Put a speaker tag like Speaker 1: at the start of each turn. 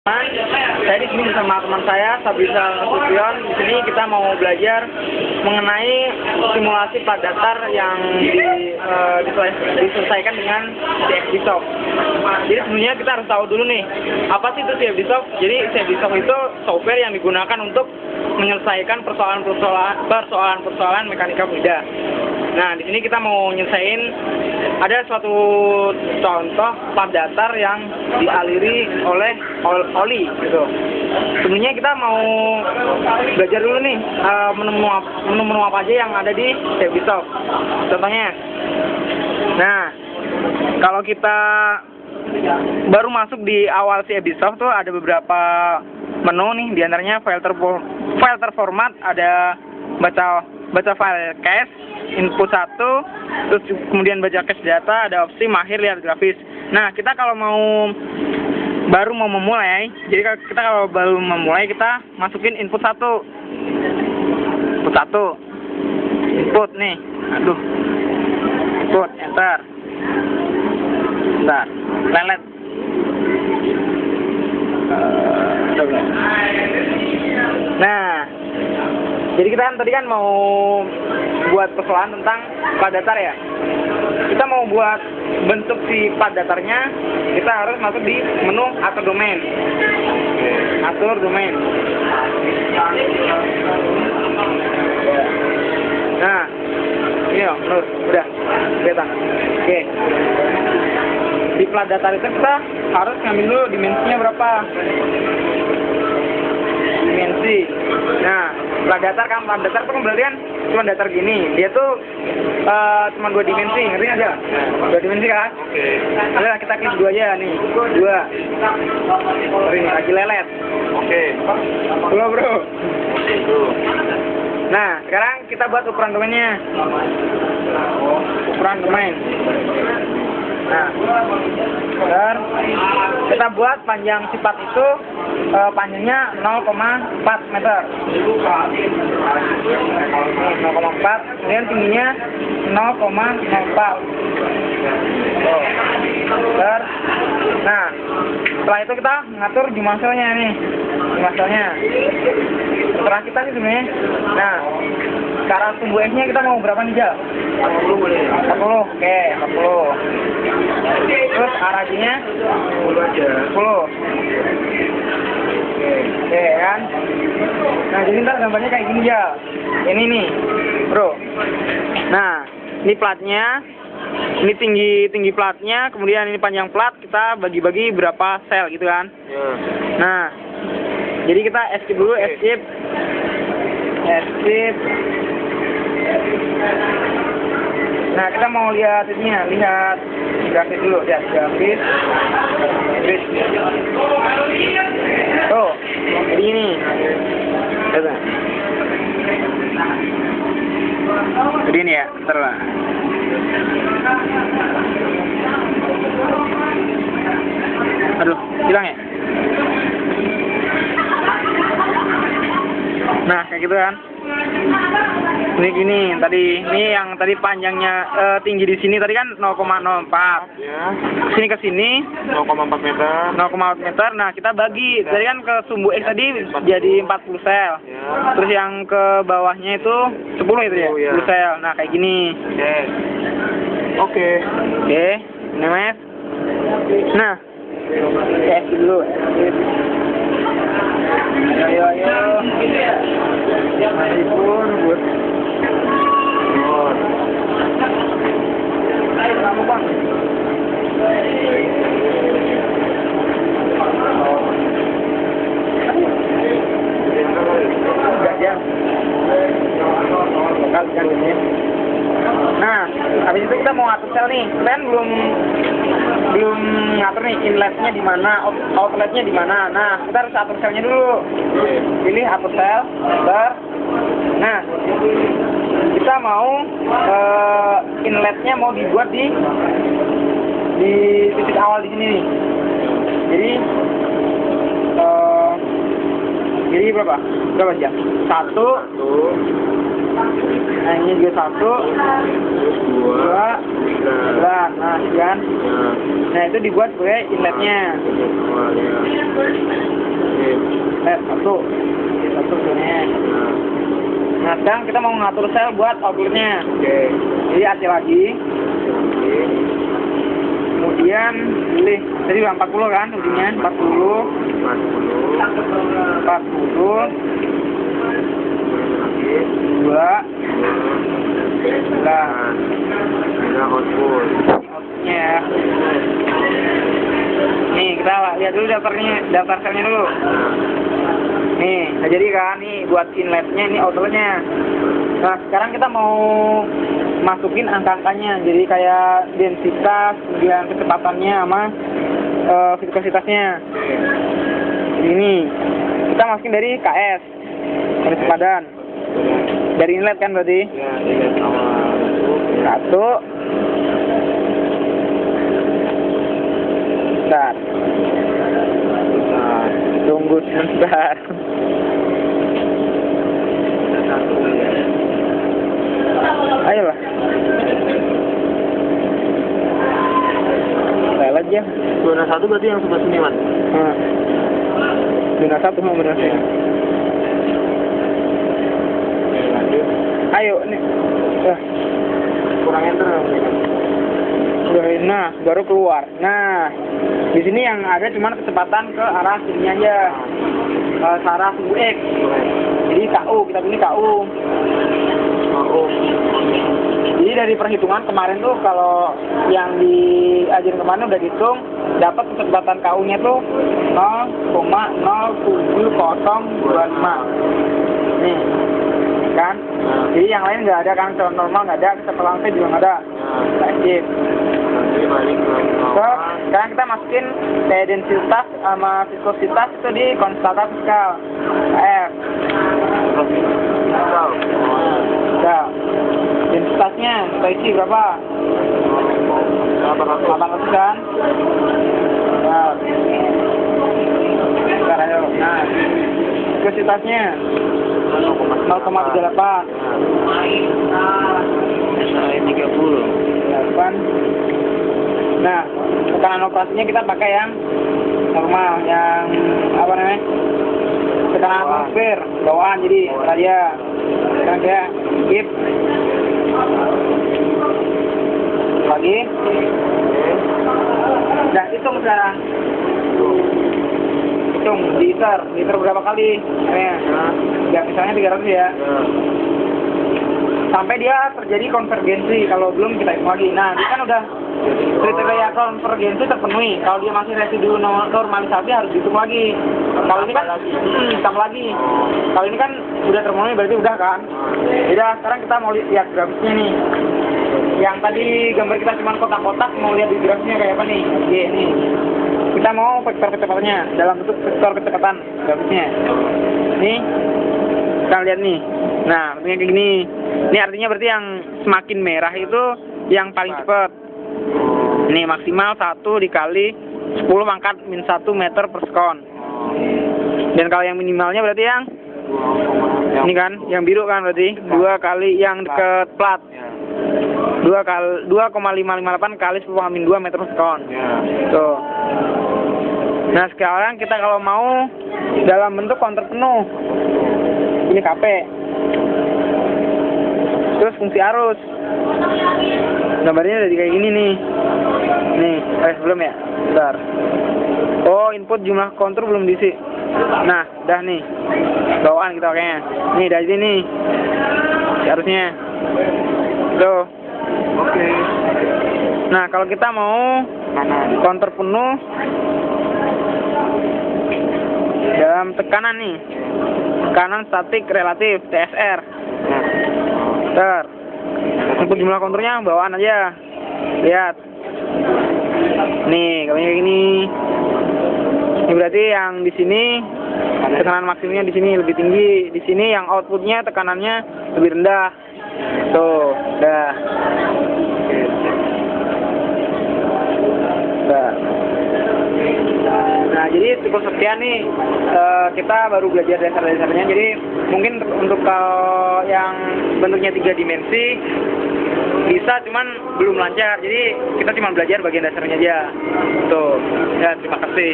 Speaker 1: Saya di sini bersama teman saya Sabrizal Nasution. Di sini kita mau belajar mengenai simulasi plat datar yang diselesaikan dengan CFD-Soft. Jadi sebenarnya kita harus tahu dulu nih, apa sih itu CFD-Soft? Jadi CFD-Soft itu software yang digunakan untuk menyelesaikan persoalan-persoalan mekanika fluida. Nah, di sini kita mau nyelesain ada suatu contoh plat datar yang dialiri oleh oli gitu. Sebenarnya kita mau belajar dulu nih menu-menu apa aja yang ada di CFD-Soft. Contohnya, nah kalau kita baru masuk di awal CFD-Soft tuh ada beberapa menu nih, diantaranya file terformat, ada baca file cache, input 1, terus kemudian baca cache data, ada opsi mahir lihat grafis. Nah, kita kalau baru mau memulai, jadi kita kalau baru memulai kita masukin input 1. Input nih. Aduh. Input, enter. Bentar. Lelet. Nah, jadi kita tadi kan mau buat persoalan tentang plat datar ya. Kita mau buat bentuk si plat datarnya, kita harus masuk di menu atur domain. Atur domain. Nah, ini loh, menurut, udah, kelihatan. Oke. Di plat datar itu kita harus ngambil dulu dimensinya berapa. Dimensi. Nah, plat datar kan berarti kan cuma datar gini. Dia tuh cuma 2 dimensi, ngerti aja? 2 dimensi kan? Oke. Ada kita klik 2 aja nih. 2. Ini lagi lelet. Oke. Bro. Nah, sekarang kita buat ukuran domainnya. Ukuran domain. Nah, kita buat panjang sifat itu panjangnya 0,4 meter. 0,4, kemudian tingginya 0,04. Nah, setelah itu kita ngatur dimensinya nih. Dimensinya. Terserah kita nih sebenarnya. Nah, cara sumbu X-nya kita mau berapa nih, Jal? 40 boleh. 40, oke, 40. Terus arahnya 10 aja. 10. Oke, kan? Nah, jadi ntar gambarnya kayak gini, Jal. Ini nih, bro. Nah, ini platnya. Ini tinggi platnya, kemudian ini panjang plat, kita bagi-bagi berapa sel gitu kan. Ya. Nah, jadi kita escape dulu, escape. Nah, kita mau lihat ininya, lihat grafis dulu, lihat grafis. Tuh, jadi ini. Jadi ini ya, ntar lah. Aduh, hilang ya? Nah, kayak gitu kan. Ini gini, ini yang tadi panjangnya tinggi di sini tadi kan 0,04. Ya. Ke sini 0,4 meter. 0,4 meter. Nah, kita bagi. Tadi kan ke sumbu X tadi jadi 40 sel. Ya. Terus yang ke bawahnya itu 10 itu ya, 10 sel. Nah, kayak gini. Oke. Ini Mas. Nah, dulu. Ayo. Meskipun buat kamu bang. Nah, habis itu kita mau ngatur sel nih. Kalian belum ngatur nih inletnya di mana, outletnya di mana. Nah, kita harus atur selnya dulu. Pilih atur sel, nah, kita mau inletnya mau dibuat di titik awal di sini nih. Jadi berapa jam? 1. Nah, ini juga 1, 2, Nah, kan? Nah, itu dibuat sebagai inletnya. satu sebenarnya. Nah sekarang kita mau ngatur sel buat outputnya. Jadi AC lagi. Kemudian pilih tadi 40 kan ujungnya 40 2 lah outputnya ya. Nih kita lihat dulu daftar selnya dulu. Nih nah jadi kan nih buat inletnya ini outletnya. Nah sekarang kita mau masukin angka-angkanya, jadi kayak densitas, kemudian kecepatannya sama viskositasnya. Ini kita masukin dari KS, garis padan, dari inlet kan berarti. Satu. Bentar. Tunggu sebentar. Ayolah. Saya aja.
Speaker 2: Zona 1 berarti yang sebelah sini, Man.
Speaker 1: Zona 1 mau benar sih. Ayo nih.
Speaker 2: Kurang enter.
Speaker 1: Nah, baru keluar. Nah, di sini yang ada cuma kecepatan ke arah sini aja. Ke arah sumbu X. Jadi KU, kita pilih KU. Jadi dari perhitungan kemarin tuh kalau yang diajarin kemarin udah dihitung dapat kecepatan KU-nya tuh 0,07025. Nih, kan? Jadi yang lain nggak ada kan, kecepatan normal nggak ada, kecepatan V juga nggak ada. Skip. So, sekarang kita masukin kayak densitas sama viskositas itu di konstanta fiskal F. Nah, densitasnya kita isi berapa? 800 kan? Nah, sekarang ayo. Nah, viskositasnya 0,38.
Speaker 2: SAE 30.
Speaker 1: Nah, tekanan operasinya kita pakai yang normal, yang apa namanya? Tekanan atmosfer, bawaan jadi saja. Sekarang dia skip. Lagi. Nah, hitung sekarang. Hitung liter berapa kali? Ya, misalnya 300 ya. Sampai dia terjadi konvergensi, kalau belum kita hitung lagi. Nah, ini kan udah kriteria konvergensi terpenuhi. Kalau dia masih residu normalisasi harus dihitung lagi. Kalau ini kan ditambah lagi. Kalau ini kan udah terpenuhi berarti udah kan. Udah, sekarang kita mau lihat grafisnya nih. Yang tadi gambar kita cuma kotak-kotak, mau lihat di grafisnya kayak apa nih? Oke, nih. Kita mau vektor kecepatannya dalam bentuk vektor kecepatan grafisnya. Nih. Kita lihat nih. Nah, bentuknya kayak gini. Ini artinya berarti yang semakin merah itu yang paling cepat. Ini maksimal 1 dikali 10 pangkat min 1 meter per sekon. Dan kalau yang minimalnya berarti yang ini kan, yang biru kan berarti 2 kali yang deket plat. 2,558 kali 10 min 2 meter per sekon. Tuh. Nah, sekarang kita kalau mau dalam bentuk kontur penuh. Ini KP. Terus fungsi arus. Gambarnya udah kayak gini nih. Nih, belum ya? Bentar. Oh, input jumlah kontur belum diisi. Nah, dah nih. Bawaan kita pakainya. Nih, dari sini. Arusnya. Tuh.
Speaker 2: Oke.
Speaker 1: Nah, kalau kita mau kontur penuh dalam tekanan nih. Tekanan statik relatif, TSR. Bentar. Input jumlah konturnya bawaan aja. Lihat. Nih, kayak gini. Ini berarti yang di sini tekanan maksimumnya di sini lebih tinggi, di sini yang outputnya tekanannya lebih rendah. Tuh, dah. Dah. Nah, jadi cukup sekian nih, kita baru belajar dasar-dasarnya. Jadi mungkin untuk kalau yang bentuknya 3 dimensi bisa, cuman belum lancar. Jadi kita cuma belajar bagian dasarnya aja. Tuh, ya terima kasih.